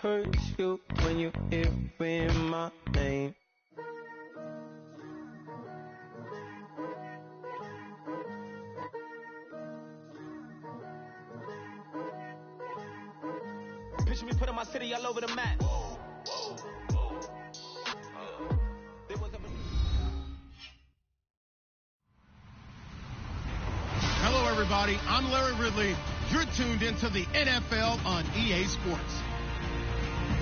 hurts you when you hear my name. Picture me putting my city all over the map. Hello, everybody. I'm Larry Ridley. You're tuned into the NFL on EA Sports.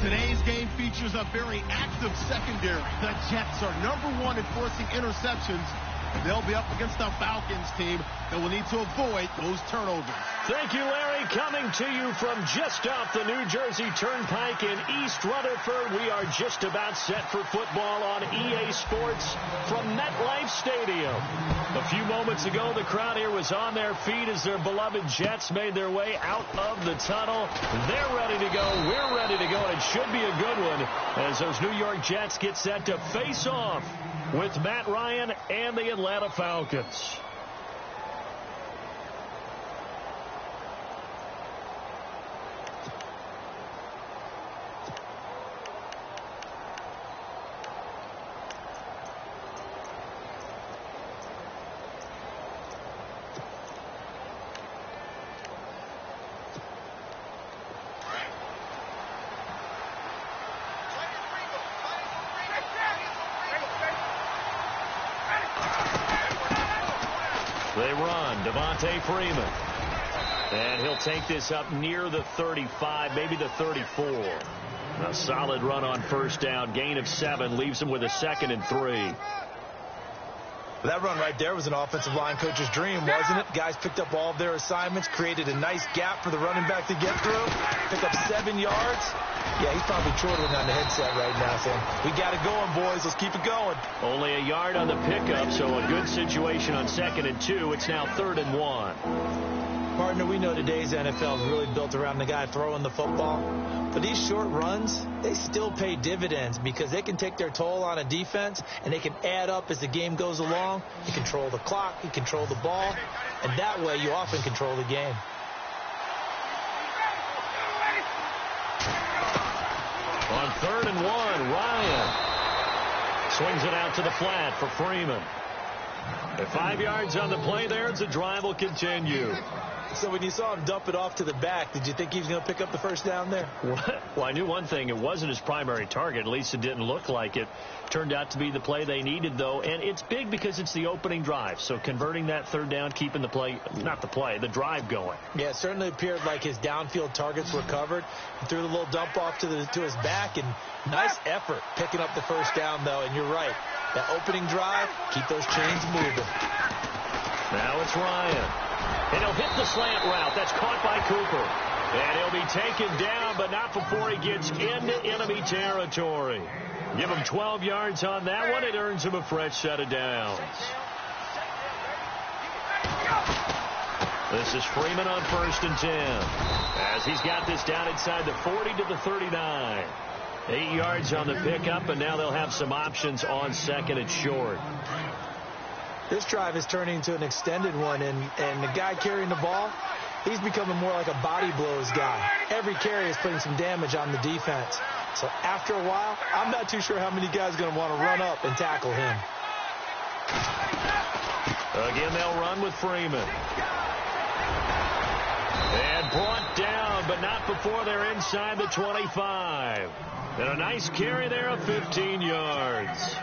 Today's game features a very active secondary. The Jets are #1 in forcing interceptions. They'll be up against the Falcons team that will need to avoid those turnovers. Thank you, Larry. Coming to you from just off the New Jersey Turnpike in East Rutherford. We are just about set for football on EA Sports from MetLife Stadium. A few moments ago, the crowd here was on their feet as their beloved Jets made their way out of the tunnel. They're ready to go. We're ready to go. And it should be a good one as those New York Jets get set to face off with Matt Ryan and the Atlanta Falcons. They run, Devontae Freeman. And he'll take this up near the 35, maybe the 34. A solid run on first down. Gain of 7 leaves him with a 2nd and 3. That run right there was an offensive line coach's dream, wasn't it? Guys picked up all of their assignments, created a nice gap for the running back to get through, pick up 7 yards. Yeah, he's probably chortling on the headset right now saying, we got it going, boys. Let's keep it going. Only a yard on the pickup, so a good situation on 2nd and 2. It's now 3rd and 1. Partner, we know today's NFL is really built around the guy throwing the football. But these short runs, they still pay dividends because they can take their toll on a defense and they can add up as the game goes along. You control the clock, you control the ball, and that way you often control the game. On 3rd and 1, Ryan swings it out to the flat for Freeman. At 5 yards on the play there, the drive will continue. So when you saw him dump it off to the back, did you think he was going to pick up the first down there? Well, I knew one thing. It wasn't his primary target. At least it didn't look like it. Turned out to be the play they needed, though. And it's big because it's the opening drive. So converting that 3rd down, keeping the play, not the play, the drive going. Yeah, it certainly appeared like his downfield targets were covered. He threw the little dump off to his back, and nice effort picking up the first down, though. And you're right. That opening drive, keep those chains moving. Now it's Ryan. And he'll hit the slant route. That's caught by Cooper. And he'll be taken down, but not before he gets into enemy territory. Give him 12 yards on that one. It earns him a fresh set of downs. This is Freeman on 1st and 10. As he's got this down inside the 40 to the 39. 8 yards on the pickup, and now they'll have some options on 2nd and short. This drive is turning into an extended one, and the guy carrying the ball, he's becoming more like a body blows guy. Every carry is putting some damage on the defense. So after a while, I'm not too sure how many guys are going to want to run up and tackle him. Again, they'll run with Freeman. And brought down, but not before they're inside the 25. And a nice carry there of 15 yards.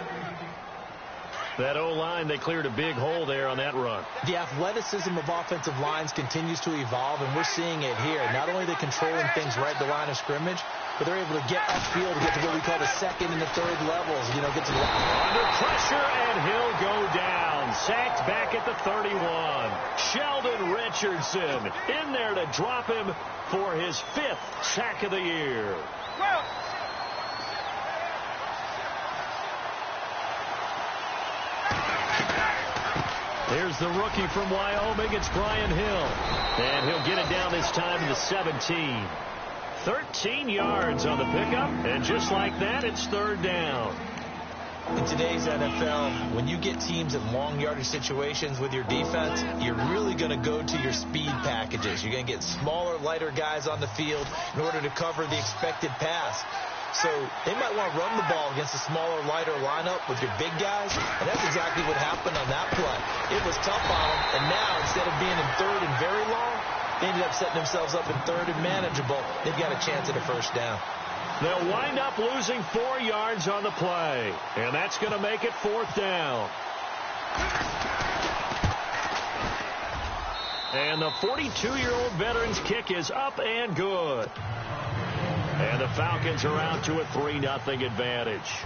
That O-line, they cleared a big hole there on that run. The athleticism of offensive lines continues to evolve, and we're seeing it here. Not only are they controlling things right at the line of scrimmage, but they're able to get upfield to get to what we call the 2nd and the 3rd levels. You know, get to the under pressure, and he'll go down. Sacked back at the 31. Sheldon Richardson in there to drop him for his 5th sack of the year. Here's the rookie from Wyoming. It's Brian Hill. And he'll get it down this time to the 17. 13 yards on the pickup. And just like that, it's 3rd down. In today's NFL, when you get teams in long yardage situations with your defense, you're really going to go to your speed packages. You're going to get smaller, lighter guys on the field in order to cover the expected pass. So they might want to run the ball against a smaller, lighter lineup with your big guys, and that's exactly what happened on that play. It was tough on them, and now instead of being in third and very long, they ended up setting themselves up in third and manageable. They've got a chance at a first down. They'll wind up losing 4 yards on the play, and that's going to make it 4th down. And the 42-year-old veteran's kick is up and good. And the Falcons are out to a 3-0 advantage.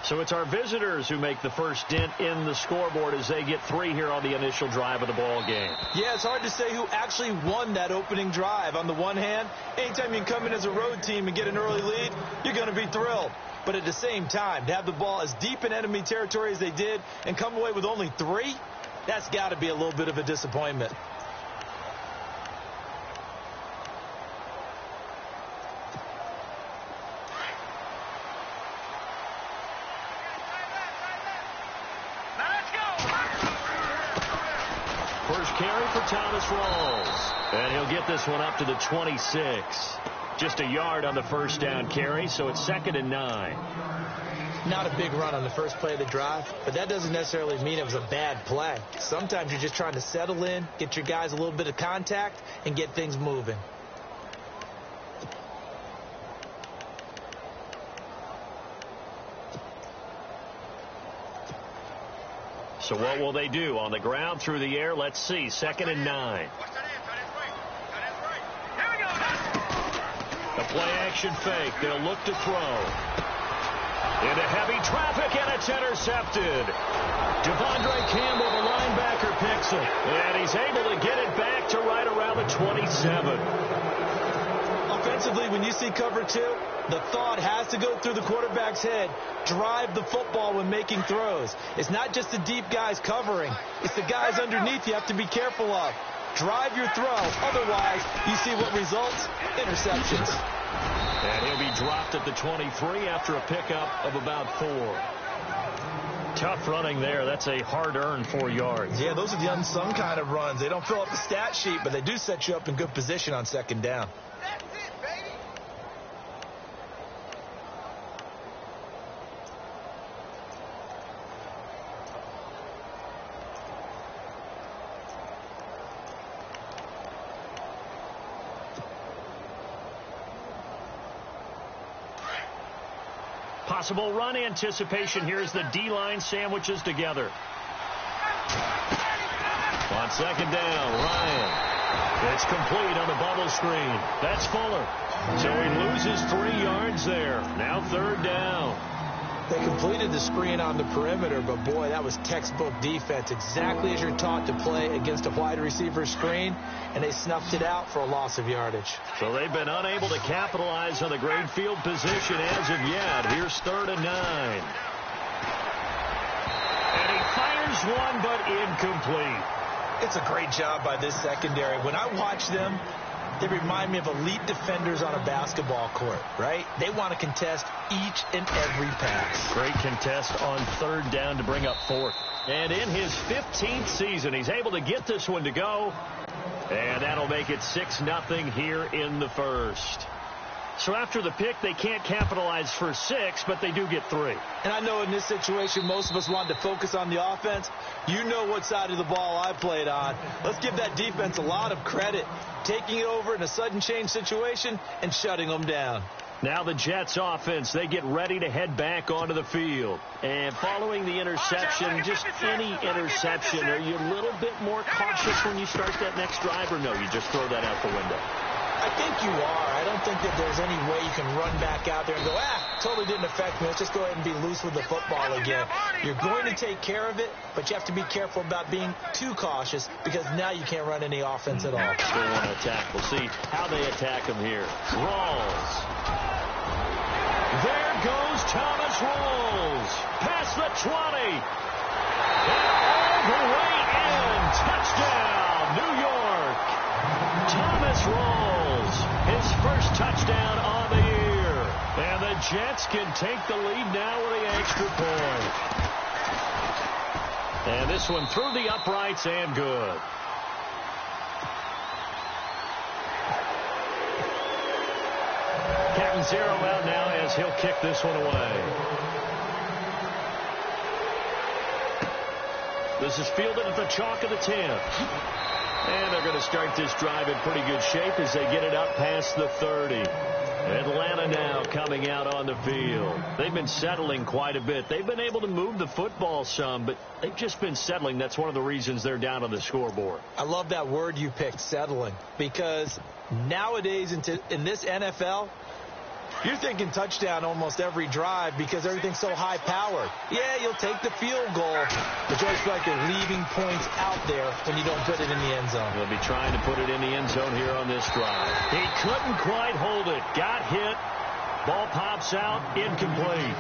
So it's our visitors who make the first dent in the scoreboard as they get 3 here on the initial drive of the ball game. Yeah, it's hard to say who actually won that opening drive. On the one hand, anytime you can come in as a road team and get an early lead, you're going to be thrilled. But at the same time, to have the ball as deep in enemy territory as they did and come away with only 3, that's got to be a little bit of a disappointment. Carry for Thomas Rawls. And he'll get this one up to the 26. Just a yard on the first down carry, so it's 2nd and 9. Not a big run on the first play of the drive, but that doesn't necessarily mean it was a bad play. Sometimes you're just trying to settle in, get your guys a little bit of contact, and get things moving. So what will they do? On the ground, through the air, let's see. 2nd and 9. The play-action fake. They'll look to throw. Into heavy traffic, and it's intercepted. Devondre Campbell, the linebacker, picks it. And he's able to get it back to right around the 27. Offensively, when you see cover 2, the thought has to go through the quarterback's head. Drive the football when making throws. It's not just the deep guys covering. It's the guys underneath you have to be careful of. Drive your throw. Otherwise, you see what results? Interceptions. And he'll be dropped at the 23 after a pickup of about 4. Tough running there. That's a hard-earned 4 yards. Yeah, those are the unsung kind of runs. They don't fill up the stat sheet, but they do set you up in good position on 2nd down. Possible run anticipation. Here's the D-line sandwiches together. On 2nd down, Ryan. It's complete on the bubble screen. That's Fuller. So he loses 3 yards there. Now 3rd down. They completed the screen on the perimeter, but boy, that was textbook defense. Exactly as you're taught to play against a wide receiver screen, and they snuffed it out for a loss of yardage. So they've been unable to capitalize on the great field position as of yet. Here's 3rd and 9. And he fires one, but incomplete. It's a great job by this secondary. When I watch them, they remind me of elite defenders on a basketball court, right? They want to contest each and every pass. Great contest on 3rd down to bring up 4th. And in his 15th season, he's able to get this one to go. And that'll make it 6-0 here in the first. So after the pick, they can't capitalize for 6, but they do get 3. And I know in this situation, most of us wanted to focus on the offense. You know what side of the ball I played on. Let's give that defense a lot of credit, taking it over in a sudden change situation and shutting them down. Now the Jets offense, they get ready to head back onto the field. And following the interception, just any interception, are you a little bit more cautious when you start that next drive, or no, you just throw that out the window? I think you are. I don't think that there's any way you can run back out there and go, totally didn't affect me. Let's just go ahead and be loose with the football again. You're going to take care of it, but you have to be careful about being too cautious because now you can't run any offense at all. Still want to attack. We'll see how they attack him here. Rawls. There goes Thomas Rawls. Past the 20. And all the way in. Touchdown, New York. Thomas Rawls. His first touchdown on the year. And the Jets can take the lead now with the extra point. And this one through the uprights and good. Captain Zero out now as he'll kick this one away. This is fielded at the chalk of the 10. And they're going to start this drive in pretty good shape as they get it up past the 30. Atlanta now coming out on the field. They've been settling quite a bit. They've been able to move the football some, but they've just been settling. That's one of the reasons they're down on the scoreboard. I love that word you picked, settling, because nowadays in this NFL, you're thinking touchdown almost every drive because everything's so high-powered. Yeah, you'll take the field goal, but you always feel like you're leaving points out there when you don't put it in the end zone. They'll be trying to put it in the end zone here on this drive. He couldn't quite hold it. Got hit. Ball pops out. Incomplete.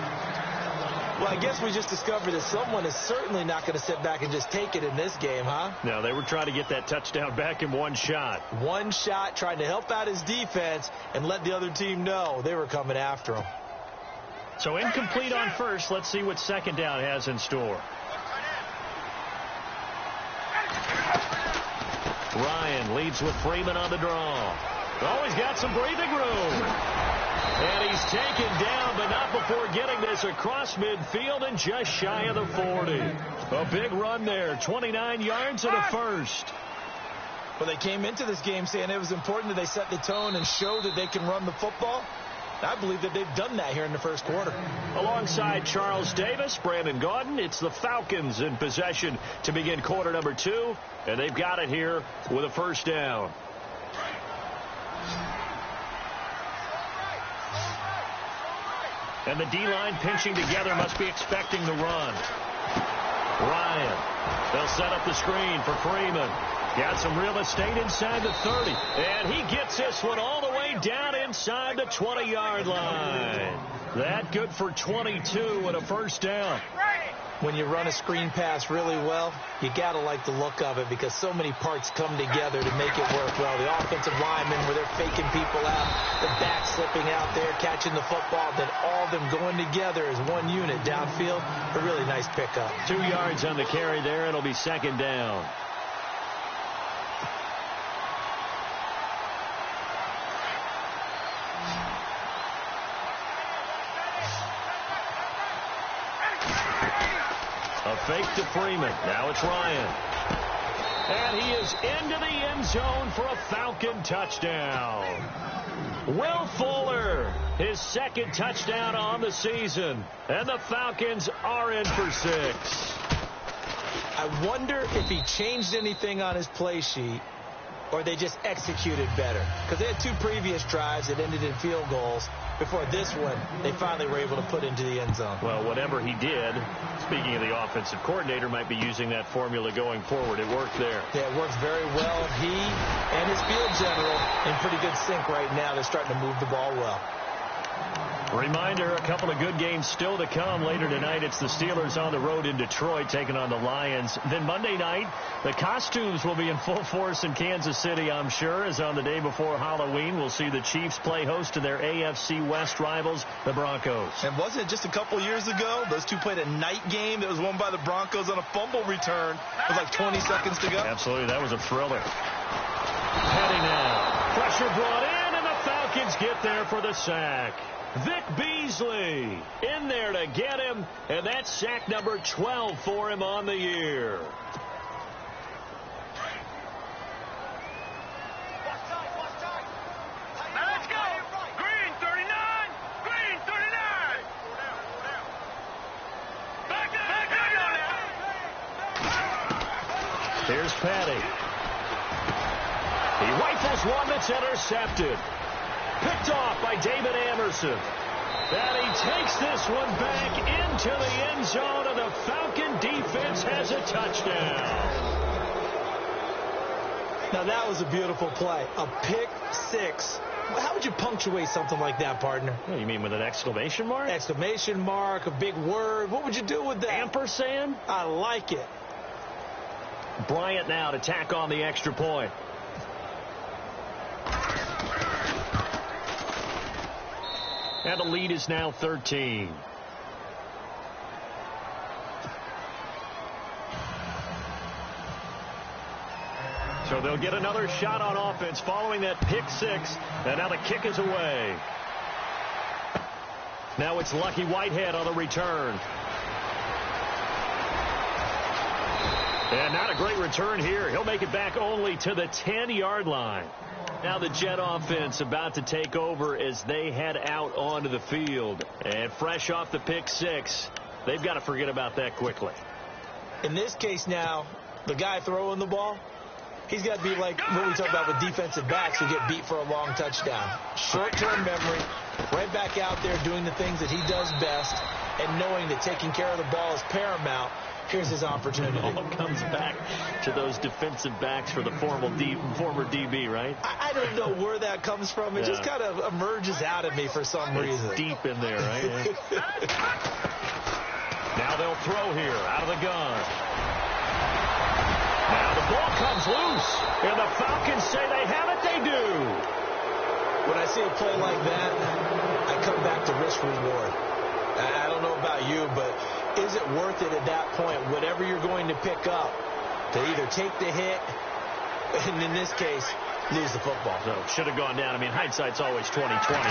Well, I guess we just discovered that someone is certainly not going to sit back and just take it in this game, huh? No, they were trying to get that touchdown back in one shot. One shot, trying to help out his defense and let the other team know they were coming after him. So incomplete on first. Let's see what second down has in store. Ryan leads with Freeman on the draw. Oh, he's got some breathing room. And he's taken down, but not before getting this across midfield and just shy of the 40. A big run there, 29 yards and a first. Well, they came into this game saying it was important that they set the tone and show that they can run the football. I believe that they've done that here in the first quarter. Alongside Charles Davis, Brandon Gaudin, it's the Falcons in possession to begin quarter number 2, and they've got it here with a first down. And the D-line pinching together must be expecting the run. Ryan. They'll set up the screen for Freeman. Got some real estate inside the 30. And he gets this one all the way down inside the 20-yard line. That good for 22 and a first down. When you run a screen pass really well, you got to like the look of it because so many parts come together to make it work well. The offensive linemen where they're faking people out, the back slipping out there, catching the football, then all of them going together as one unit downfield. A really nice pickup. 2 yards on the carry there. It'll be second down. A fake to Freeman. Now it's Ryan. And he is into the end zone for a Falcon touchdown. Will Fuller, his second touchdown on the season. And the Falcons are in for 6. I wonder if he changed anything on his play sheet or they just executed better. Because they had 2 previous drives that ended in field goals. Before this one, they finally were able to put into the end zone. Well, whatever he did, speaking of the offensive coordinator, might be using that formula going forward. It worked there. Yeah, it works very well. He and his field general in pretty good sync right now. They're starting to move the ball well. Reminder, a couple of good games still to come later tonight. It's the Steelers on the road in Detroit taking on the Lions. Then Monday night, the costumes will be in full force in Kansas City, I'm sure, as on the day before Halloween, we'll see the Chiefs play host to their AFC West rivals, the Broncos. And wasn't it just a couple years ago, those two played a night game that was won by the Broncos on a fumble return with like 20 seconds to go? Absolutely, that was a thriller. Heading now. Pressure brought in, and the Falcons get there for the sack. Vic Beasley in there to get him, and that's sack number 12 for him on the year. Let's go. Green 39. Green 39. Back now. Here's Patty. He rifles one that's intercepted. Picked off by David Amerson. And he takes this one back into the end zone, and the Falcon defense has a touchdown. Now, that was a beautiful play. A pick 6. How would you punctuate something like that, partner? What, you mean with an exclamation mark? Exclamation mark, a big word. What would you do with that? Ampersand? I like it. Bryant now to tack on the extra point. and the lead is now 13. So they'll get another shot on offense following that pick six, and now the kick is away. Now it's Lucky Whitehead on the return. And not a great return here. He'll make it back only to the 10-yard line. Now the Jet offense about to take over as they head out onto the field. And fresh off the pick six, they've got to forget about that quickly. In this case now, the guy throwing the ball, he's got to be like what we talk about with defensive backs who get beat for a long touchdown. Short-term memory, right back out there doing the things that he does best, and knowing that taking care of the ball is paramount. Here's his opportunity. It all comes back to those defensive backs for the former DB, right? I don't know where that comes from. It just kind of emerges out of me for some reason. Deep in there, right? Now they'll throw here out of the gun. Now the ball comes loose, and the Falcons say they have it. They do. When I see a play like that, I come back to risk reward. I don't know about you, but is it worth it at that point, whatever you're going to pick up, to either take the hit, and in this case, lose the football? So should have gone down. I mean, hindsight's always 20/20,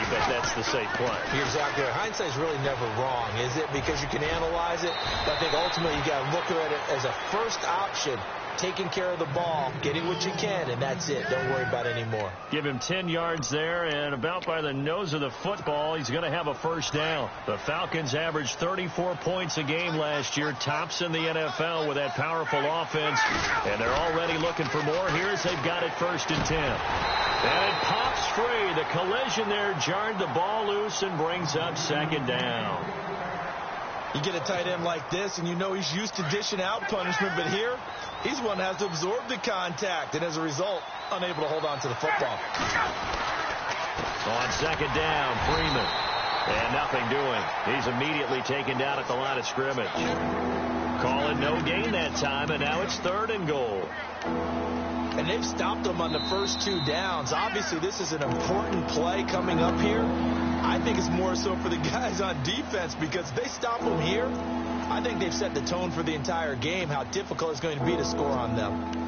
but that's the safe play. You're exactly right. Hindsight's really never wrong, is it? Because you can analyze it, but I think ultimately you got to look at it as a first option. Taking care of the ball, getting what you can, and that's it. Don't worry about it anymore. Give him 10 yards there, and about by the nose of the football, he's going to have a first down. The Falcons averaged 34 points a game last year, tops in the NFL with that powerful offense, and they're already looking for more here as they've got it 1st and 10. And it pops free. The collision there jarred the ball loose and brings up 2nd down. You get a tight end like this, and you know he's used to dishing out punishment, but here, he's one that has to absorb the contact, and as a result, unable to hold on to the football. On 2nd down, Freeman. And nothing doing. He's immediately taken down at the line of scrimmage. Calling no gain that time, and now it's 3rd and goal. And they've stopped them on the first 2 downs. Obviously, this is an important play coming up here. I think it's more so for the guys on defense, because if they stop them here, I think they've set the tone for the entire game, how difficult it's going to be to score on them.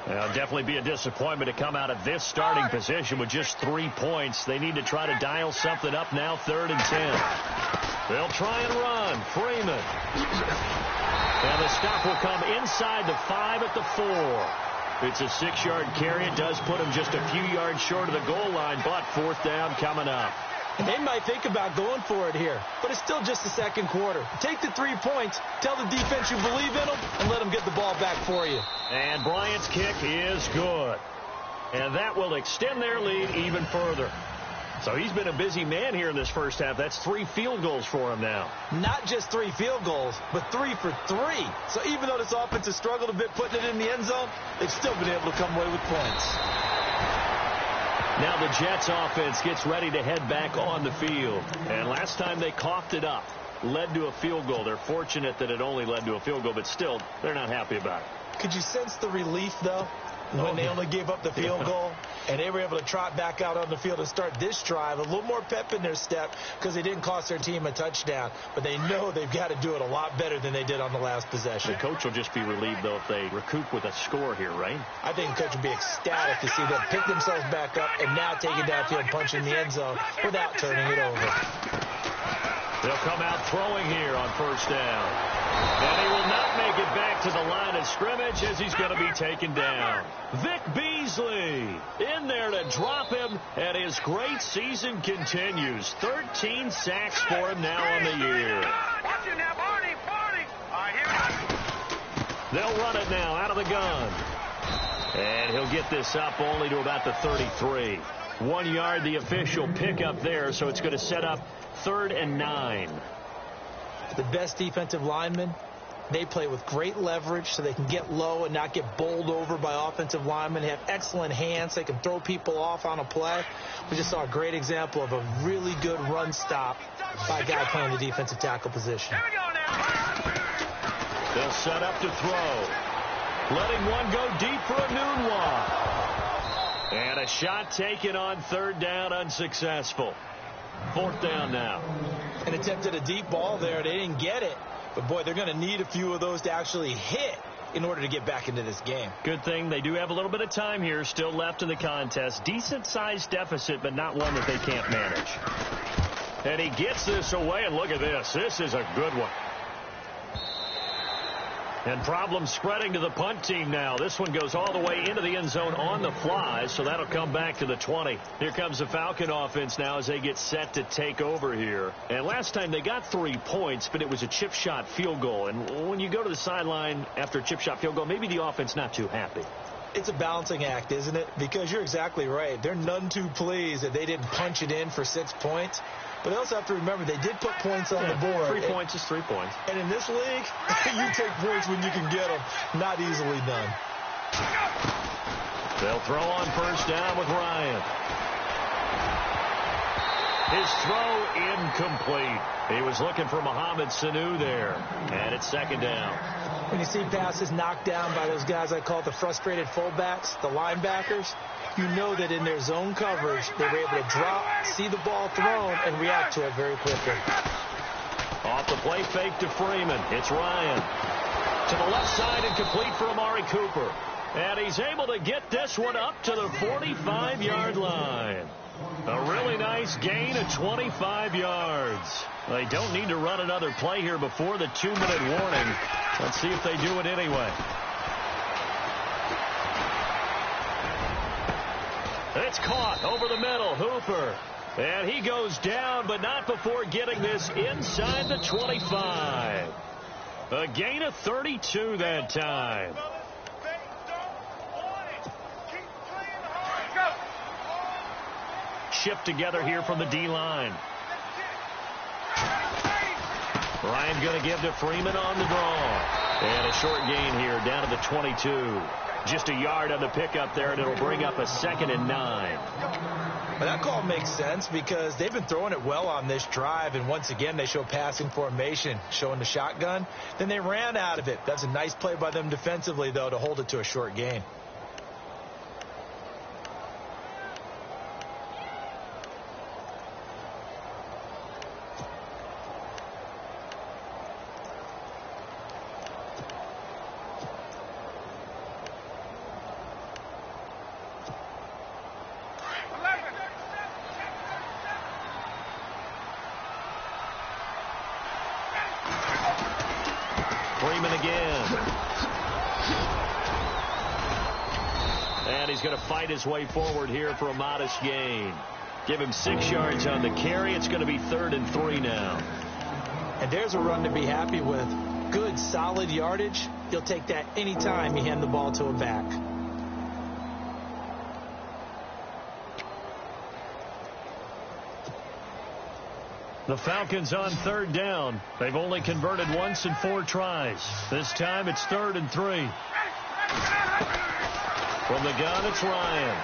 It'll definitely be a disappointment to come out of this starting position with just 3 points. They need to try to dial something up now, 3rd and 10. They'll try and run. Freeman. And the stop will come inside the 5 at the 4. It's a 6-yard carry. It does put him just a few yards short of the goal line, but 4th down coming up. They might think about going for it here, but it's still just the 2nd quarter. Take the 3 points, tell the defense you believe in them, and let them get the ball back for you. And Bryant's kick is good. And that will extend their lead even further. So he's been a busy man here in this first half. That's 3 field goals for him now. Not just 3 field goals, but 3 for 3. So even though this offense has struggled a bit putting it in the end zone, they've still been able to come away with points. Now the Jets offense gets ready to head back on the field. And last time they coughed it up, led to a field goal. They're fortunate that it only led to a field goal, but still, they're not happy about it. Could you sense the relief, though, when they only gave up the field goal and they were able to trot back out on the field and start this drive? A little more pep in their step because they didn't cost their team a touchdown, but they know they've got to do it a lot better than they did on the last possession. The coach will just be relieved, though, if they recoup with a score here, right? I think the coach will be ecstatic to see them pick themselves back up and now take it downfield, punch in the end zone without turning it over. They'll come out throwing here on 1st down. And he will not make it back to the line of scrimmage as he's going to be taken down. Vic Beasley in there to drop him, and his great season continues. 13 sacks for him now on the year. Watch it now, Barney, Barney. All right, here. They'll run it now out of the gun. And he'll get this up only to about the 33. 1 yard, the official pickup there, so it's going to set up 3rd and 9. The best defensive lineman They play with great leverage so they can get low and not get bowled over by offensive linemen. They have excellent hands. They can throw people off on a play. We just saw a great example of a really good run stop by a guy playing the defensive tackle position. Here we go now. They'll set up to throw. Letting one go deep for a noon walk. And a shot taken on third down, unsuccessful. Fourth down now. And attempted a deep ball there. They didn't get it. But, boy, they're going to need a few of those to actually hit in order to get back into this game. Good thing they do have a little bit of time here still left in the contest. Decent-sized deficit, but not one that they can't manage. And he gets this away, and look at this. This is a good one. And problems spreading to the punt team now. This one goes all the way into the end zone on the fly, so that'll come back to the 20. Here comes the Falcon offense now as they get set to take over here. And last time they got 3 points, but it was a chip shot field goal. And when you go to the sideline after a chip shot field goal, maybe the offense not too happy. It's a balancing act, isn't it? Because you're exactly right. They're none too pleased that they didn't punch it in for 6 points. But they also have to remember they did put points on the board. 3 points is 3 points. And in this league, you take points when you can get them. Not easily done. They'll throw on first down with Ryan. His throw incomplete. He was looking for Mohamed Sanu there. And it's second down. When you see passes knocked down by those guys I call the frustrated fullbacks, the linebackers, you know that in their zone coverage, they were able to drop, see the ball thrown, and react to it very quickly. Off the play fake to Freeman. It's Ryan. To the left side and complete for Amari Cooper. And he's able to get this one up to the 45-yard line. A really nice gain of 25 yards. They don't need to run another play here before the 2-minute warning. Let's see if they do it anyway. It's caught over the middle. Hooper. And he goes down, but not before getting this inside the 25. A gain of 32 that time. Shipped together here from the D-line. Ryan going to give to Freeman on the draw. And a short gain here down to the 22. Just a yard on the pickup there, and it'll bring up a 2nd and 9. Well, that call makes sense because they've been throwing it well on this drive, and once again they show passing formation, showing the shotgun. Then they ran out of it. That's a nice play by them defensively, though, to hold it to a short gain. Freeman again. And he's going to fight his way forward here for a modest gain. Give him 6 yards on the carry. It's going to be 3rd and 3 now. And there's a run to be happy with. Good, solid yardage. You'll take that anytime you hand the ball to a back. The Falcons on 3rd down. They've only converted once in 4 tries. This time it's 3rd and 3. From the gun, it's Ryan.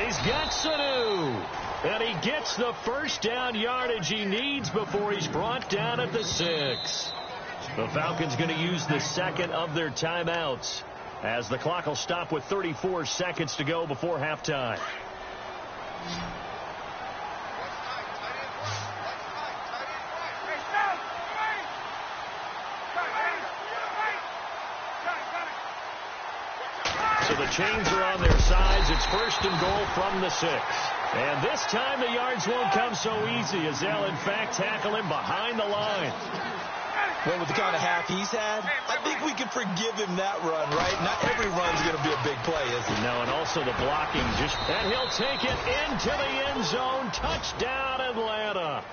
He's got Sanu. And he gets the first down yardage he needs before he's brought down at the 6. The Falcons going to use the 2nd of their timeouts as the clock will stop with 34 seconds to go before halftime. So the chains are on their sides. It's 1st and goal from the 6. And this time the yards won't come so easy as they'll, in fact, tackle him behind the line. Well, with the kind of half he's had, I think we can forgive him that run, right? Not every run's going to be a big play, is it? No, and also the blocking. And he'll take it into the end zone. Touchdown, Atlanta.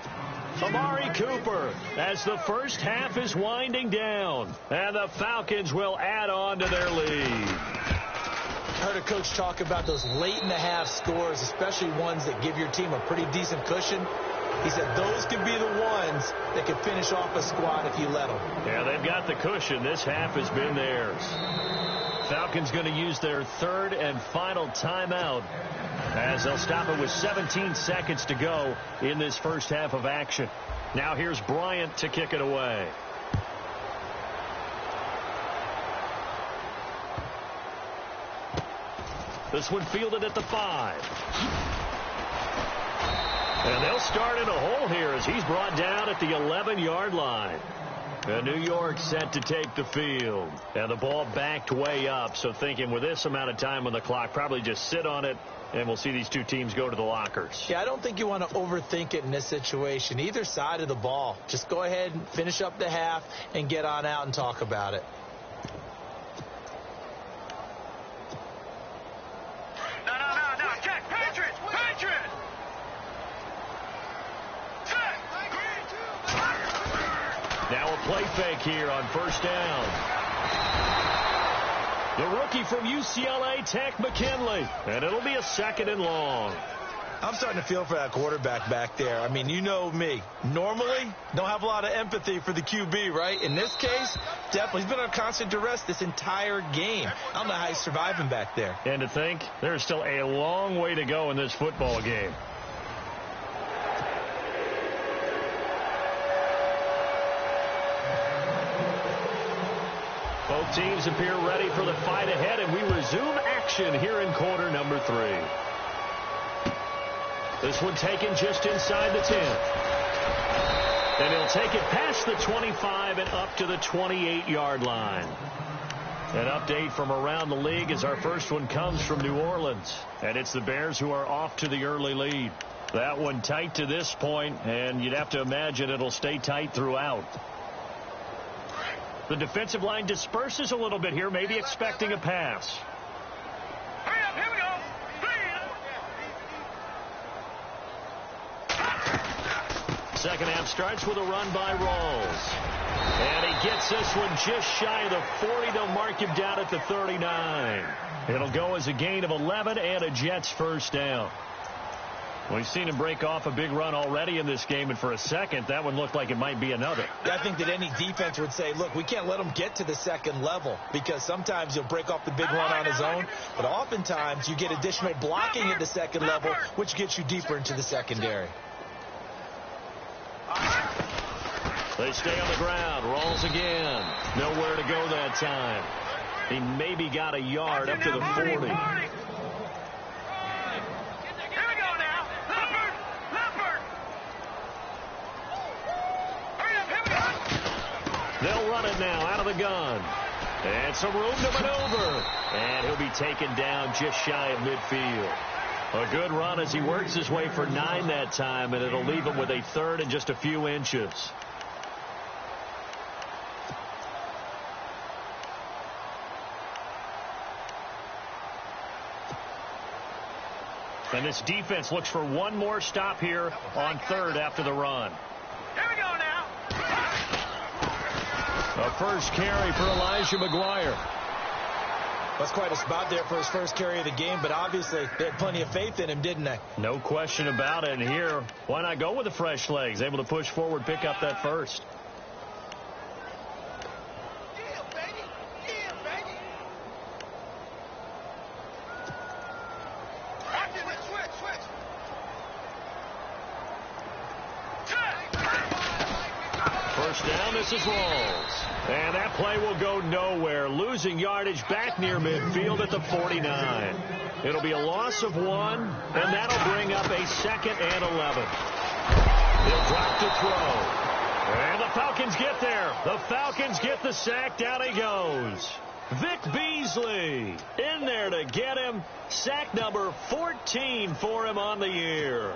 Amari Cooper as the first half is winding down. And the Falcons will add on to their lead. I heard a coach talk about those late-in-the-half scores, especially ones that give your team a pretty decent cushion. He said those could be the ones that could finish off a squad if you let them. Yeah, they've got the cushion. This half has been theirs. Falcons going to use their third and final timeout as they'll stop it with 17 seconds to go in this first half of action. Now here's Bryant to kick it away. This one fielded at the 5. And they'll start in a hole here as he's brought down at the 11-yard line. And New York set to take the field. And the ball backed way up, so thinking with this amount of time on the clock, probably just sit on it, and we'll see these two teams go to the lockers. Yeah, I don't think you want to overthink it in this situation. Either side of the ball. Just go ahead and finish up the half and get on out and talk about it. No. Check. Patriots. Now a play fake here on first down. The rookie from UCLA, Tech McKinley. And it'll be a 2nd and long. I'm starting to feel for that quarterback back there. I mean, you know me. Normally, don't have a lot of empathy for the QB, right? In this case, definitely. He's been on constant duress this entire game. I don't know how he's surviving back there. And to think, there's still a long way to go in this football game. Both teams appear ready for the fight ahead, and we resume action here in quarter number 3. This one taken just inside the 10. And he'll take it past the 25 and up to the 28-yard line. An update from around the league as our first one comes from New Orleans. And it's the Bears who are off to the early lead. That one tight to this point, and you'd have to imagine it'll stay tight throughout. The defensive line disperses a little bit here, maybe expecting a pass. Hurry up, here we go. Second half starts with a run by Rawls. And he gets this one just shy of the 40. They'll mark him down at the 39. It'll go as a gain of 11 and a Jets first down. We've seen him break off a big run already in this game, and for a second, that one looked like it might be another. I think that any defense would say, look, we can't let him get to the second level because sometimes he'll break off the big run on his own, but oftentimes you get additional blocking at the second level, which gets you deeper into the secondary. They stay on the ground. Rolls again. Nowhere to go that time. He maybe got a yard up to the 40. They'll run it now out of the gun. And some room to maneuver. And he'll be taken down just shy of midfield. A good run as he works his way for 9 that time, and it'll leave him with a 3rd and just a few inches. And this defense looks for one more stop here on 3rd after the run. Here we go now. A first carry for Elijah McGuire. That's quite a spot there for his first carry of the game, but obviously they had plenty of faith in him, didn't they? No question about it. And here, why not go with the fresh legs? Able to push forward, pick up that first. First down, this is Rawls. And that play will go nowhere. Losing yardage back near midfield at the 49. It'll be a loss of 1, and that'll bring up a 2nd and 11. He'll drop to throw. And the Falcons get there. The Falcons get the sack. Down he goes. Vic Beasley in there to get him. Sack number 14 for him on the year.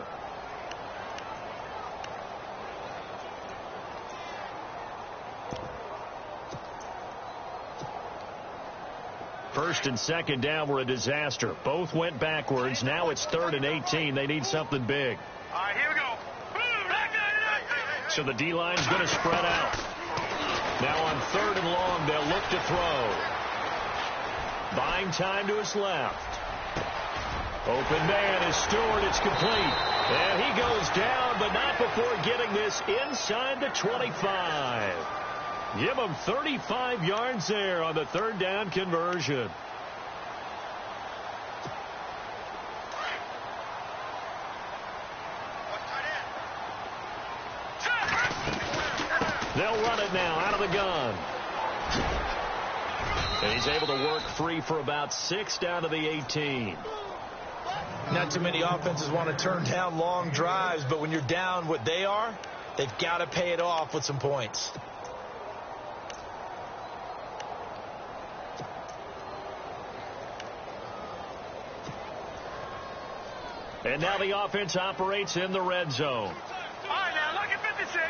First and second down were a disaster. Both went backwards. Now it's 3rd and 18. They need something big. All right, here we go. So the D-line's going to spread out. Now on 3rd and long, they'll look to throw. Buying time to his left. Open man is Stewart. It's complete. And he goes down, but not before getting this inside the 25. Give them 35 yards there on the third down conversion. They'll run it now out of the gun. And he's able to work free for about 6 down to the 18. Not too many offenses want to turn down long drives, but when you're down what they are, they've got to pay it off with some points. And now the offense operates in the red zone. All right, now, look at 56.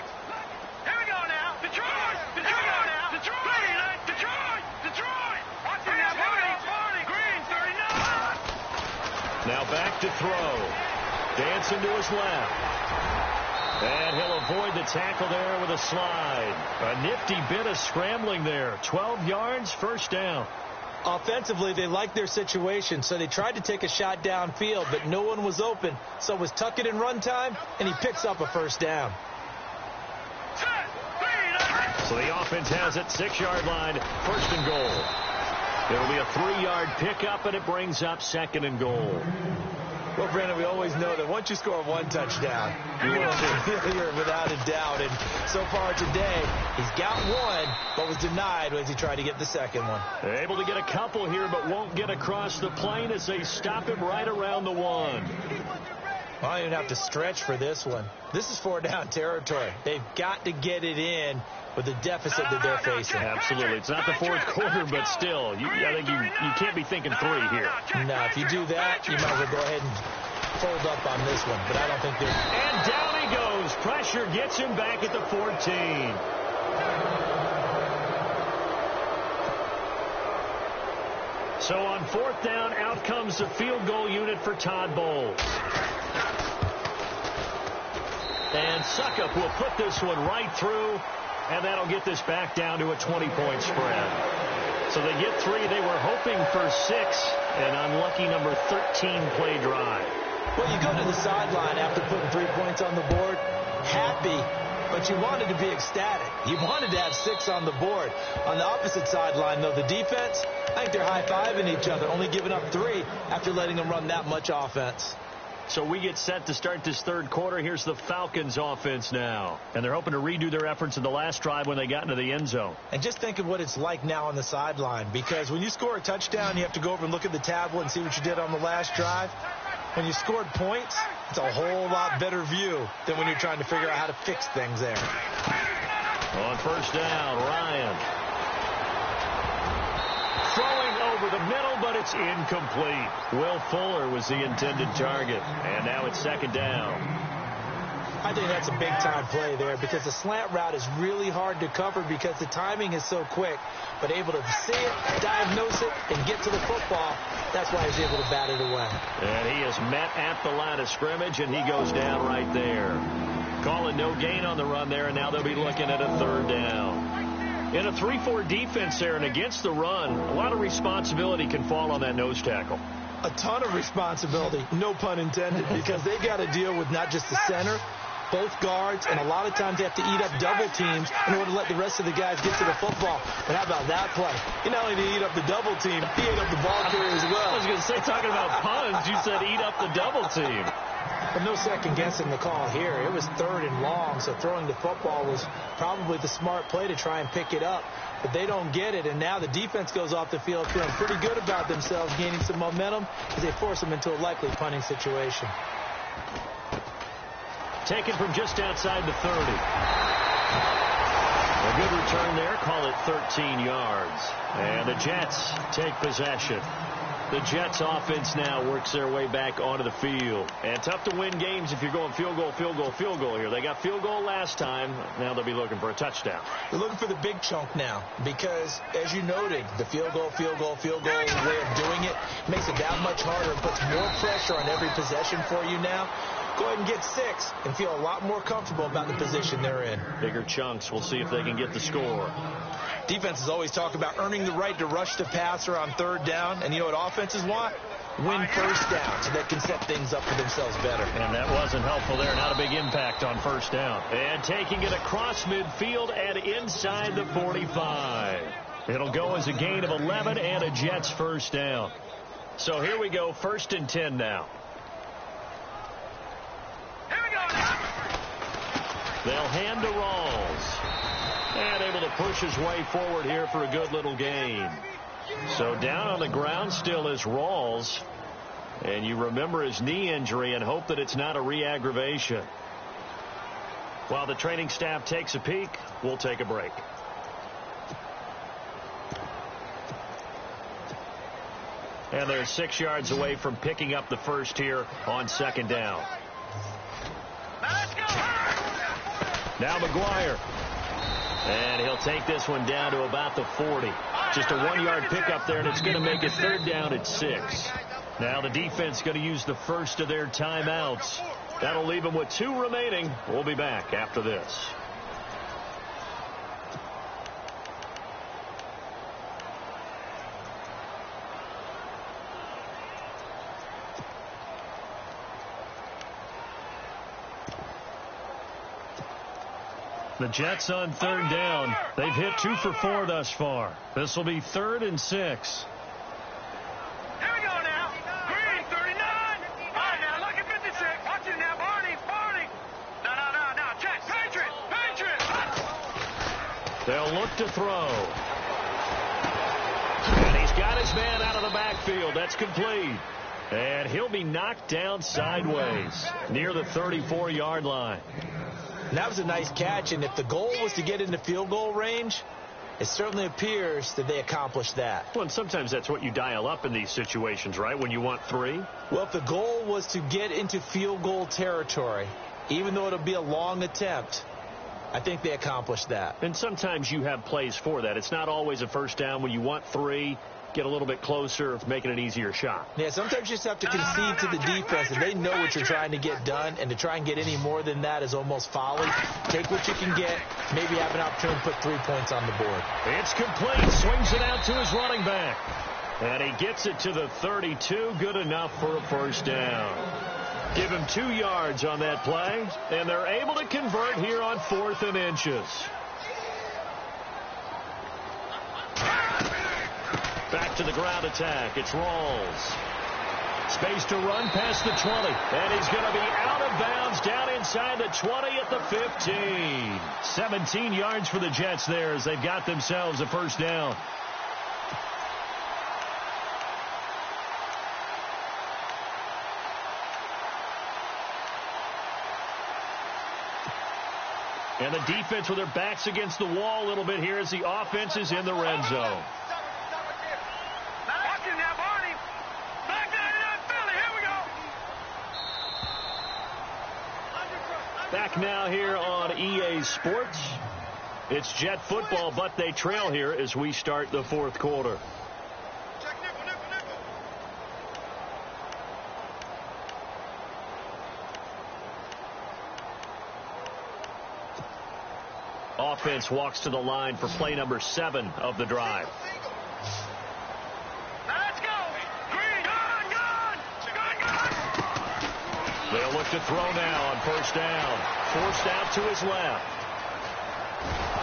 Here we go now. Detroit! Detroit now. Detroit! Detroit! Detroit! Watch it now. 40. Green, 39. Now back to throw. Dancing to his left. And he'll avoid the tackle there with a slide. A nifty bit of scrambling there. 12 yards, first down. Offensively, they liked their situation, so they tried to take a shot downfield, but no one was open. So it was tuck it in run time, and he picks up a first down. So the offense has it, 6-yard line, first and goal. It'll be a 3-yard pickup, and it brings up second and goal. Well, Brandon, we always know that once you score one touchdown, you're without a doubt. And so far today, he's got one, but was denied as he tried to get the second one. They're able to get a couple here, but won't get across the plane as they stop him right around the 1. Well, I don't even have to stretch for this one. This is 4-down territory. They've got to get it in with the deficit that they're facing. Absolutely. It's not the fourth quarter, but still, I think you can't be thinking 3 here. No, if you do that, you might as well go ahead and fold up on this one. But I don't think they're... And down he goes. Pressure gets him back at the 14. So on 4th down, out comes the field goal unit for Todd Bowles. And Suckup will put this one right through, and that'll get this back down to a 20-point spread. So they get 3. They were hoping for 6, an unlucky number 13 play drive. Well, you go to the sideline after putting 3 points on the board, happy, but you wanted to be ecstatic. You wanted to have 6 on the board. On the opposite sideline, though, the defense, I think they're high-fiving each other, only giving up 3 after letting them run that much offense. So we get set to start this third quarter. Here's the Falcons offense now. And they're hoping to redo their efforts in the last drive when they got into the end zone. And just think of what it's like now on the sideline, because when you score a touchdown, you have to go over and look at the tablet and see what you did on the last drive. When you scored points, it's a whole lot better view than when you're trying to figure out how to fix things there. On first down, Ryan. Throwing over the middle, but it's incomplete. Will Fuller was the intended target. And now it's second down. I think that's a big-time play there because the slant route is really hard to cover because the timing is so quick. But able to see it, diagnose it, and get to the football, that's why he's able to bat it away. And he is met at the line of scrimmage, and he goes down right there. Calling no gain on the run there, and now they'll be looking at a third down. In a 3-4 defense there and against the run, a lot of responsibility can fall on that nose tackle. A ton of responsibility, no pun intended, because they got to deal with not just the center, both guards, and a lot of times they have to eat up double teams in order to let the rest of the guys get to the football. But how about that play? He not only did he eat up the double team, he ate up the ball carrier as well. I was going to say, talking about puns, you said eat up the double team. But no second guessing the call here. It was 3rd and long, so throwing the football was probably the smart play to try and pick it up. But they don't get it, and now the defense goes off the field feeling pretty good about themselves, gaining some momentum as they force them into a likely punting situation. Taken from just outside the 30. A good return there. Call it 13 yards. And the Jets take possession. The Jets offense now works their way back onto the field. And tough to win games if you're going field goal, field goal, field goal here. They got field goal last time. Now they'll be looking for a touchdown. They're looking for the big chunk now because, as you noted, the field goal, field goal, field goal way of doing it makes it that much harder and puts more pressure on every possession for you now. Go ahead and get 6 and feel a lot more comfortable about the position they're in. Bigger chunks. We'll see if they can get the score. Defenses always talk about earning the right to rush the passer on 3rd down. And you know what offenses want? win first down so they can set things up for themselves better. And that wasn't helpful there. Not a big impact on first down. And taking it across midfield and inside the 45. It'll go as a gain of 11 and a Jets first down. So here we go, 1st and 10 now. Here we go now. They'll hand to Rawls. And able to push his way forward here for a good little gain. So down on the ground still is Rawls. And you remember his knee injury and hope that it's not a re-aggravation. While the training staff takes a peek, we'll take a break. And they're 6 yards away from picking up the first here on 2nd down. Let's go. Now McGuire. And he'll take this one down to about the 40. Just a 1-yard pickup there, and it's going to make it 3rd down at 6. Now the defense going to use the first of their timeouts. That'll leave them with 2 remaining. We'll be back after this. The Jets on 3rd down. They've hit 2 for 4 thus far. This will be 3rd and 6. Here we go now. Green, 39. All right, now, look at 56. Watch it now, Barney. No. Jets, Patriots. They'll look to throw. And he's got his man out of the backfield. That's complete. And he'll be knocked down sideways near the 34-yard line. That was a nice catch, and if the goal was to get into field goal range, it certainly appears that they accomplished that. Well, and sometimes that's what you dial up in these situations, right, when you want 3? Well, if the goal was to get into field goal territory, even though it'll be a long attempt, I think they accomplished that. And sometimes you have plays for that. It's not always a first down when you want 3. Get a little bit closer, making an easier shot. Yeah, sometimes you just have to concede to the defense, and they know what you're trying to get done, and to try and get any more than that is almost folly. Take what you can get, maybe have an opportunity to put 3 points on the board. It's complete. Swings it out to his running back. And he gets it to the 32. Good enough for a first down. Give him 2 yards on that play, and they're able to convert here on 4th and inches. Back to the ground attack. It's Rawls. Space to run past the 20. And he's going to be out of bounds down inside the 20 at the 15. 17 yards for the Jets there as they've got themselves a first down. And the defense with their backs against the wall a little bit here as the offense is in the red zone. Back now here on EA Sports. It's Jet football, but they trail here as we start the 4th quarter. Offense walks to the line for play number 7 of the drive. Let's go. Green, gone. They'll look to throw now on first down. Forced out to his left.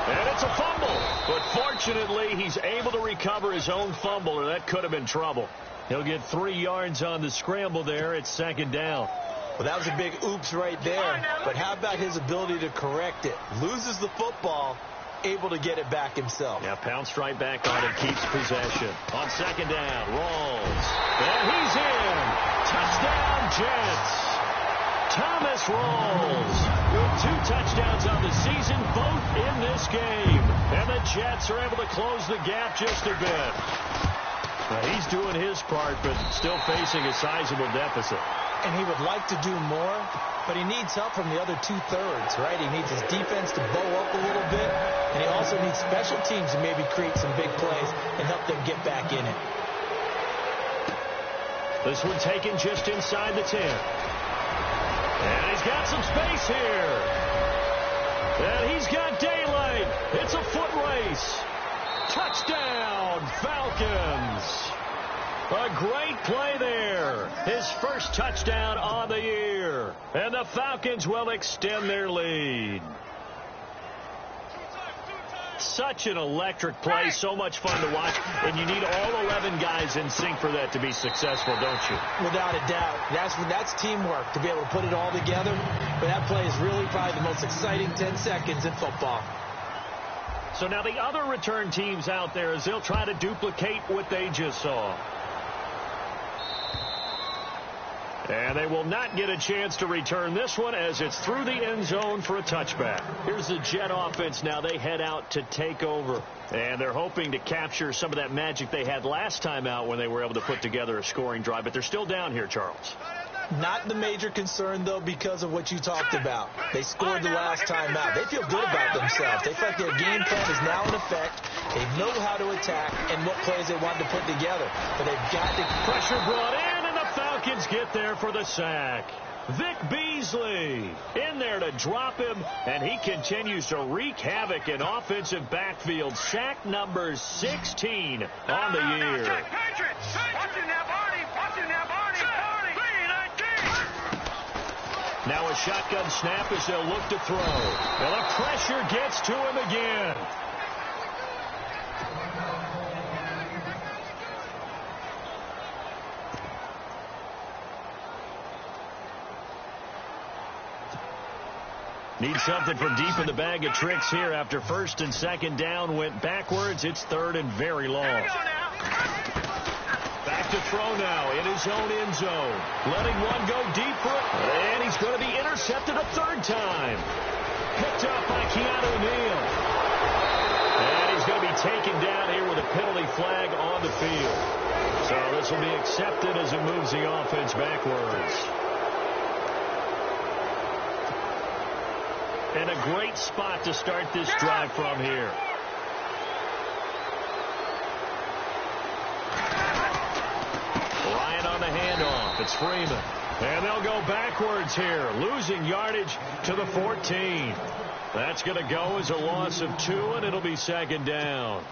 And it's a fumble. But fortunately, he's able to recover his own fumble, or that could have been trouble. He'll get 3 yards on the scramble there. It's 2nd down. Well, that was a big oops right there. But how about his ability to correct it? Loses the football, able to get it back himself. Yeah, pounced right back on it, keeps possession. On 2nd down, Rawls. And he's in. Touchdown, Jets. Thomas Rawls with 2 touchdowns on the season, both in this game. And the Jets are able to close the gap just a bit. Now, he's doing his part, but still facing a sizable deficit. And he would like to do more, but he needs help from the other 2/3, right? He needs his defense to bow up a little bit, and he also needs special teams to maybe create some big plays and help them get back in it. This one taken just inside the 10. And he's got some space here. And he's got daylight. It's a foot race. Touchdown, Falcons. A great play there. His first touchdown on the year. And the Falcons will extend their lead. Such an electric play, so much fun to watch, and you need all 11 guys in sync for that to be successful, don't you? Without a doubt. That's teamwork, to be able to put it all together. But that play is really probably the most exciting 10 seconds in football. So now the other return teams out there, as they'll try to duplicate what they just saw. And they will not get a chance to return this one as it's through the end zone for a touchback. Here's the Jet offense now. They head out to take over. And they're hoping to capture some of that magic they had last time out when they were able to put together a scoring drive. But they're still down here, Charles. Not the major concern, though, because of what you talked about. They scored the last time out. They feel good about themselves. They feel like their game plan is now in effect. They know how to attack and what plays they want to put together. But they've got the pressure brought in. Falcons get there for the sack. Vic Beasley in there to drop him, and he continues to wreak havoc in offensive backfield. Sack number 16 on the year. Now a shotgun snap as they'll look to throw. Well, the pressure gets to him again. Need something from deep in the bag of tricks here after first and second down went backwards. It's third and very long. Back to throw now in his own end zone. Letting one go deep for it. And he's going to be intercepted a third time. Picked up by Keanu Neal. And he's going to be taken down here with a penalty flag on the field. So this will be accepted as it moves the offense backwards. And a great spot to start this drive from here. Ryan on the handoff. It's Freeman. And they'll go backwards here, losing yardage to the 14. That's going to go as a loss of 2, and it'll be second down.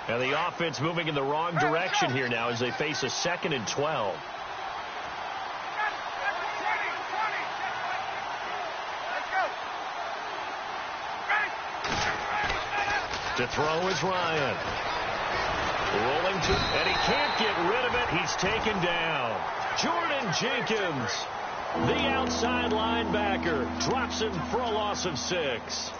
And the offense moving in the wrong direction here now as they face a 2nd and 12. To throw is Ryan. Rolling to, and he can't get rid of it. He's taken down. Jordan Jenkins, the outside linebacker, drops him for a loss of 6.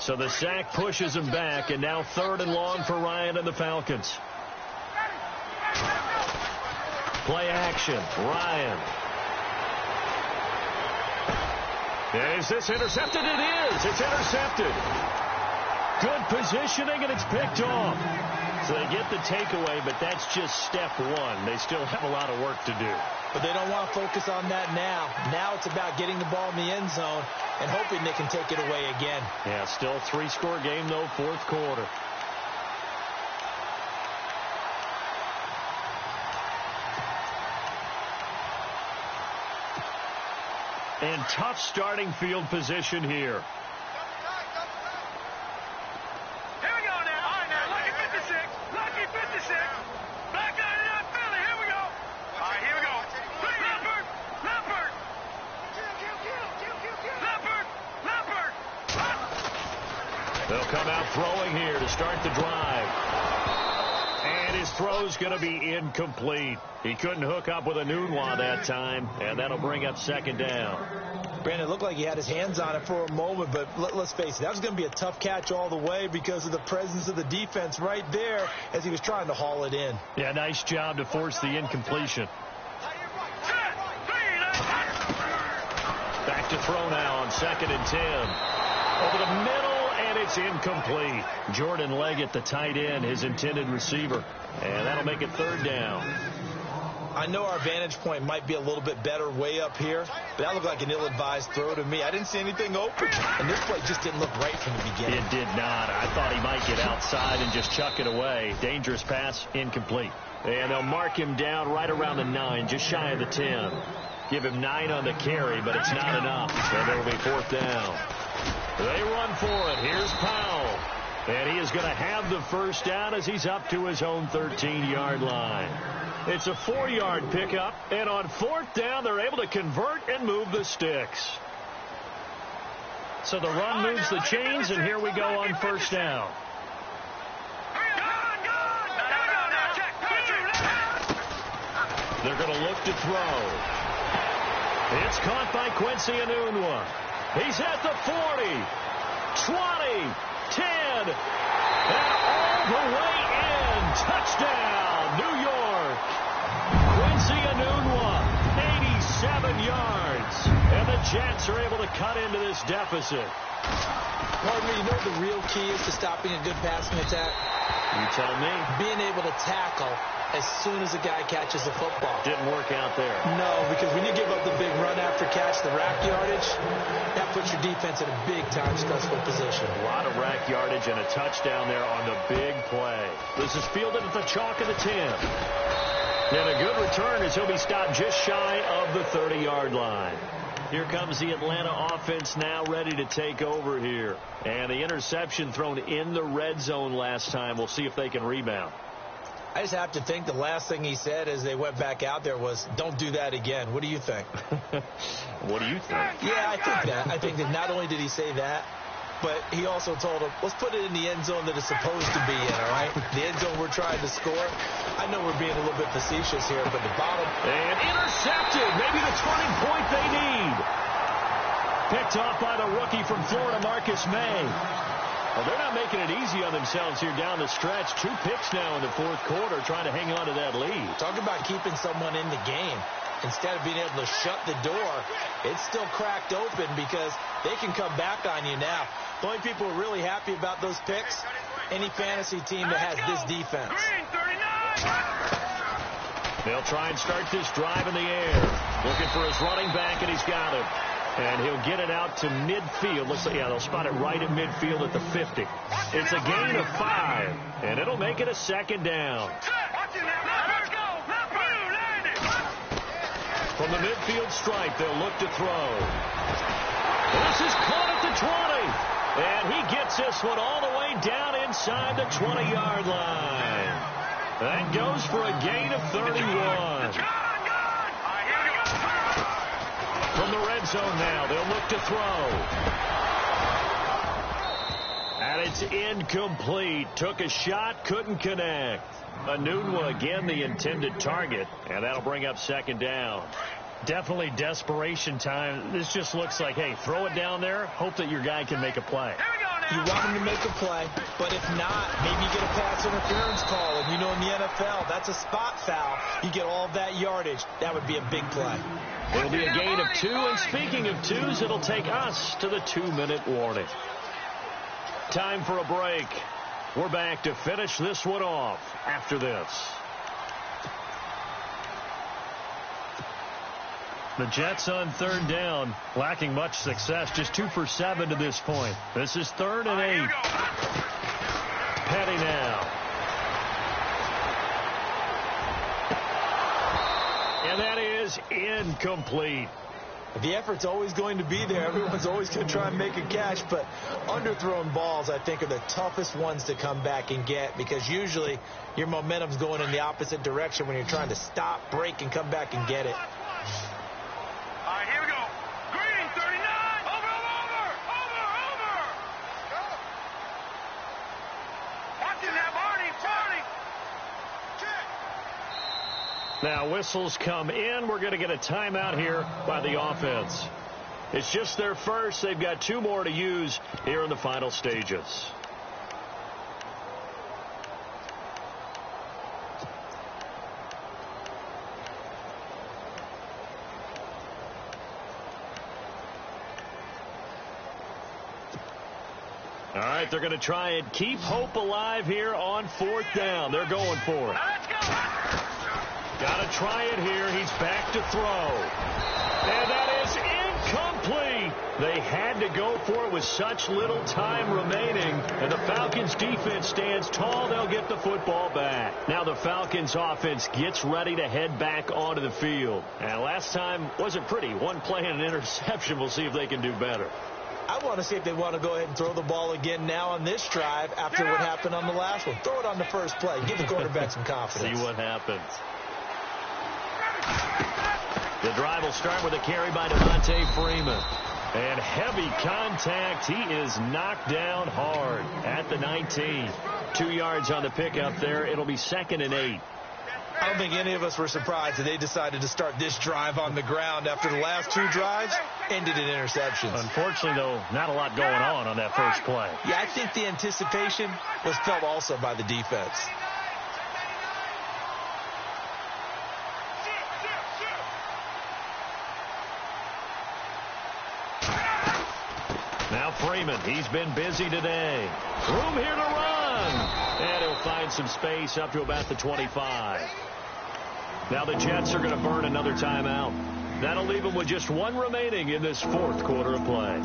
So the sack pushes him back, and now 3rd and long for Ryan and the Falcons. Play action. Ryan. Is this intercepted? It is. It's intercepted. Good positioning, and it's picked off. So they get the takeaway, but that's just step 1. They still have a lot of work to do. But they don't want to focus on that now. Now it's about getting the ball in the end zone and hoping they can take it away again. Yeah, still a 3-score game, though, 4th quarter. And tough starting field position here. Here we go now. All right, now, lucky 56. Lucky 56. Back out of that Philly. Here we go. All right, here we go. Leopard. Leopard. Leopard. Leopard. They'll come out throwing here to start the drive. And his throw's going to be incomplete. He couldn't hook up with a Nunwa that time, and that'll bring up 2nd down. Brandon, it looked like he had his hands on it for a moment, but let's face it, that was going to be a tough catch all the way because of the presence of the defense right there as he was trying to haul it in. Yeah, nice job to force the incompletion. Back to throw now on 2nd and 10. Over the middle, and it's incomplete. Jordan Leggett, the tight end, his intended receiver. And that'll make it 3rd down. I know our vantage point might be a little bit better way up here, but that looked like an ill-advised throw to me. I didn't see anything open, and this play just didn't look right from the beginning. It did not. I thought he might get outside and just chuck it away. Dangerous pass, incomplete. And they'll mark him down right around the 9, just shy of the 10. Give him 9 on the carry, but it's not enough. And it'll be 4th down. They run for it. Here's Powell. And he is going to have the first down as he's up to his own 13-yard line. It's a 4-yard pickup, and on 4th down, they're able to convert and move the sticks. So the run moves the chains, and here we go on 1st down. They're going to look to throw. It's caught by Quincy Enunwa. He's at the 40, 20, 10, and all the way in. Touchdown, New York. Quincy Enunwa, 87 yards. And the Jets are able to cut into this deficit. Pardon me, you know what the real key is to stopping a good passing attack? You tell me. Being able to tackle as soon as a guy catches the football. Didn't work out there. No, because when you give up the big run after catch, the rack yardage, that puts your defense in a big-time stressful position. A lot of rack yardage and a touchdown there on the big play. This is fielded at the chalk of the 10. And a good return as he'll be stopped just shy of the 30-yard line. Here comes the Atlanta offense now ready to take over here. And the interception thrown in the red zone last time. We'll see if they can rebound. I just have to think the last thing he said as they went back out there was, don't do that again. What do you think? What do you think? Yeah, I think that. I think that not only did he say that, but he also told him, let's put it in the end zone that it's supposed to be in, all right? The end zone we're trying to score. I know we're being a little bit facetious here, but the bottom. And intercepted. Maybe the turning point they need. Picked off by the rookie from Florida, Marcus May. Well, they're not making it easy on themselves here down the stretch. 2 picks now in the 4th quarter, trying to hang on to that lead. Talk about keeping someone in the game. Instead of being able to shut the door, it's still cracked open because they can come back on you now. The only people who are really happy about those picks, any fantasy team that has this defense. They'll try and start this drive in the air. Looking for his running back, and he's got him. And he'll get it out to midfield. Looks like, yeah, they'll spot it right at midfield at the 50. It's a gain of 5, and it'll make it a 2nd down. From the midfield stripe, they'll look to throw. This is caught at the 20. And he gets this one all the way down inside the 20-yard line. That goes for a gain of 31. From the red zone now, they'll look to throw. And it's incomplete. Took a shot, couldn't connect. Enunwa again the intended target, and that'll bring up 2nd down. Definitely desperation time. This just looks like, hey, throw it down there, hope that your guy can make a play. You want him to make a play, but if not, maybe you get a pass interference call. And you know in the NFL, that's a spot foul. You get all of that yardage. That would be a big play. It'll be a gain of 2, and speaking of 2s, it'll take us to the 2-minute warning. Time for a break. We're back to finish this one off after this. The Jets on 3rd down, lacking much success, just 2 for 7 to this point. This is 3rd and 8. Petty now. And that is incomplete. The effort's always going to be there. Everyone's always going to try and make a catch, but underthrown balls, I think, are the toughest ones to come back and get because usually your momentum's going in the opposite direction when you're trying to stop, break, and come back and get it. All right, here we go. Green, 39. Over. Watching that, Barney. Now whistles come in. We're going to get a timeout here by the offense. It's just their first. They've got 2 more to use here in the final stages. All right, they're going to try and keep hope alive here on 4th down. They're going for it. Let's go. Got Got to try it here. He's back to throw. And that is incomplete. They had to go for it with such little time remaining. And the Falcons defense stands tall. They'll get the football back. Now the Falcons offense gets ready to head back onto the field. And last time wasn't pretty. One play and an interception. We'll see if they can do better. I want to see if they want to go ahead and throw the ball again now on this drive after what happened on the last one. Throw it on the first play. Give the quarterback some confidence. See what happens. The drive will start with a carry by Devontae Freeman. And heavy contact. He is knocked down hard at the 19. 2 yards on the pickup there. It'll be 2nd and 8. I don't think any of us were surprised that they decided to start this drive on the ground after the last 2 drives ended in interceptions. Unfortunately, though, not a lot going on that first play. Yeah, I think the anticipation was felt also by the defense. Now Freeman, he's been busy today. Room here to run. And he'll find some space up to about the 25. Now the Jets are going to burn another timeout. That'll leave them with just 1 remaining in this 4th quarter of play.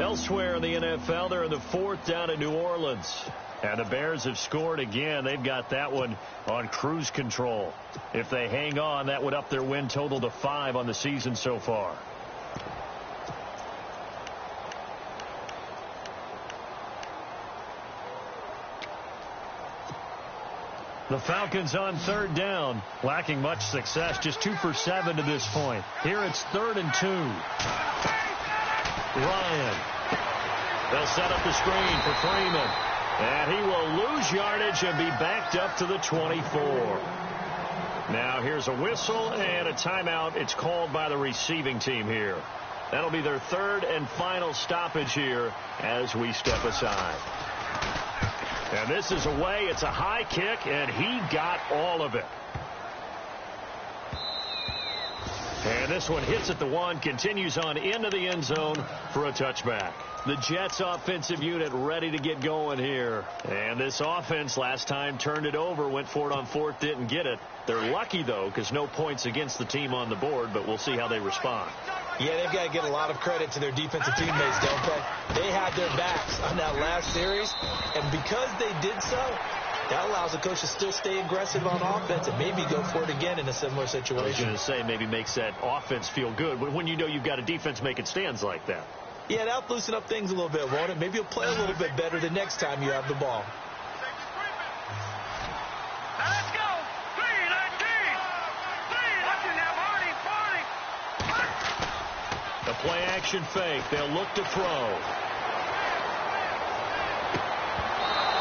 Elsewhere in the NFL, they're in the 4th down in New Orleans. And the Bears have scored again. They've got that one on cruise control. If they hang on, that would up their win total to 5 on the season so far. The Falcons on 3rd down, lacking much success, just 2 for 7 to this point. Here it's 3rd and 2. Ryan. They'll set up the screen for Freeman. And he will lose yardage and be backed up to the 24. Now here's a whistle and a timeout. It's called by the receiving team here. That'll be their 3rd and final stoppage here as we step aside. And this is away. It's a high kick, and he got all of it. And this one hits at the 1, continues on into the end zone for a touchback. The Jets offensive unit ready to get going here. And this offense last time turned it over, went for it on 4th, didn't get it. They're lucky, though, because no points against the team on the board, but we'll see how they respond. Yeah, they've got to give a lot of credit to their defensive teammates, don't they? They had their backs on that last series, and because they did so, that allows the coach to still stay aggressive on offense and maybe go for it again in a similar situation. I was going to say maybe makes that offense feel good, but when you know you've got a defense making stands like that. Yeah, that'll loosen up things a little bit, won't it? Maybe you'll play a little bit better the next time you have the ball. Now let's go. 3-19. Watch it now, Barney. The play action fake. They'll look to throw.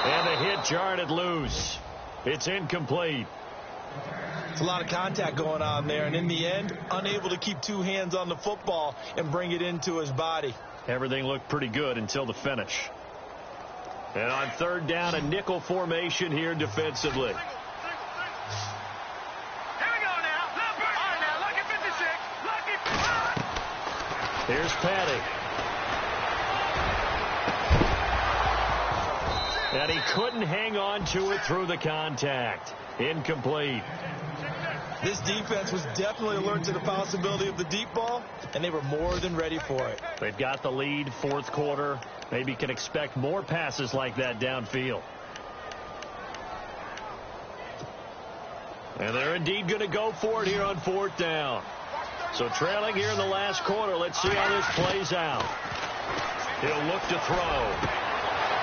And the hit jarred it loose. It's incomplete. It's a lot of contact going on there, and in the end, unable to keep 2 hands on the football and bring it into his body. Everything looked pretty good until the finish. And on 3rd down, a nickel formation here defensively. Here we go now. All right, now, lucky 56. Lucky. Here's Patty. And he couldn't hang on to it through the contact. Incomplete. This defense was definitely alert to the possibility of the deep ball, and they were more than ready for it. They've got the lead, 4th quarter. Maybe can expect more passes like that downfield. And they're indeed going to go for it here on 4th down. So trailing here in the last quarter. Let's see how this plays out. He'll look to throw.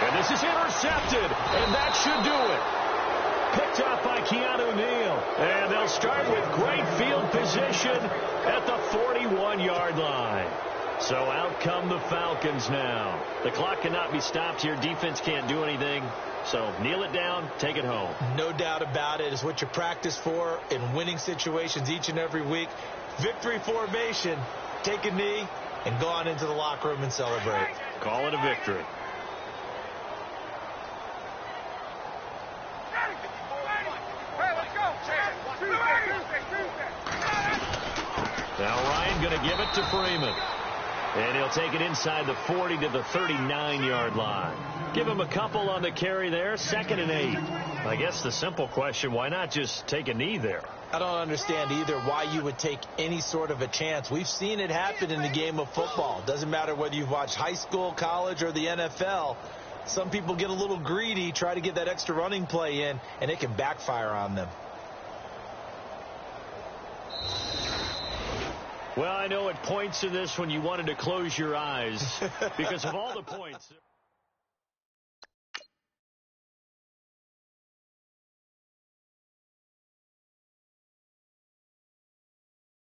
And this is intercepted, and that should do it. Picked up by Keanu Neal. And they'll start with great field position at the 41-yard line. So out come the Falcons now. The clock cannot be stopped here. Defense can't do anything. So kneel it down, take it home. No doubt about it. It's what you practice for in winning situations each and every week. Victory formation. Take a knee and go on into the locker room and celebrate. Call it a victory. Now Ryan going to give it to Freeman. And he'll take it inside the 40 to the 39-yard line. Give him a couple on the carry there, 2nd and 8. I guess the simple question, why not just take a knee there? I don't understand either why you would take any sort of a chance. We've seen it happen in the game of football. Doesn't matter whether you've watched high school, college, or the NFL. Some people get a little greedy, try to get that extra running play in, and it can backfire on them. Well, I know at points in this when you wanted to close your eyes because of all the points.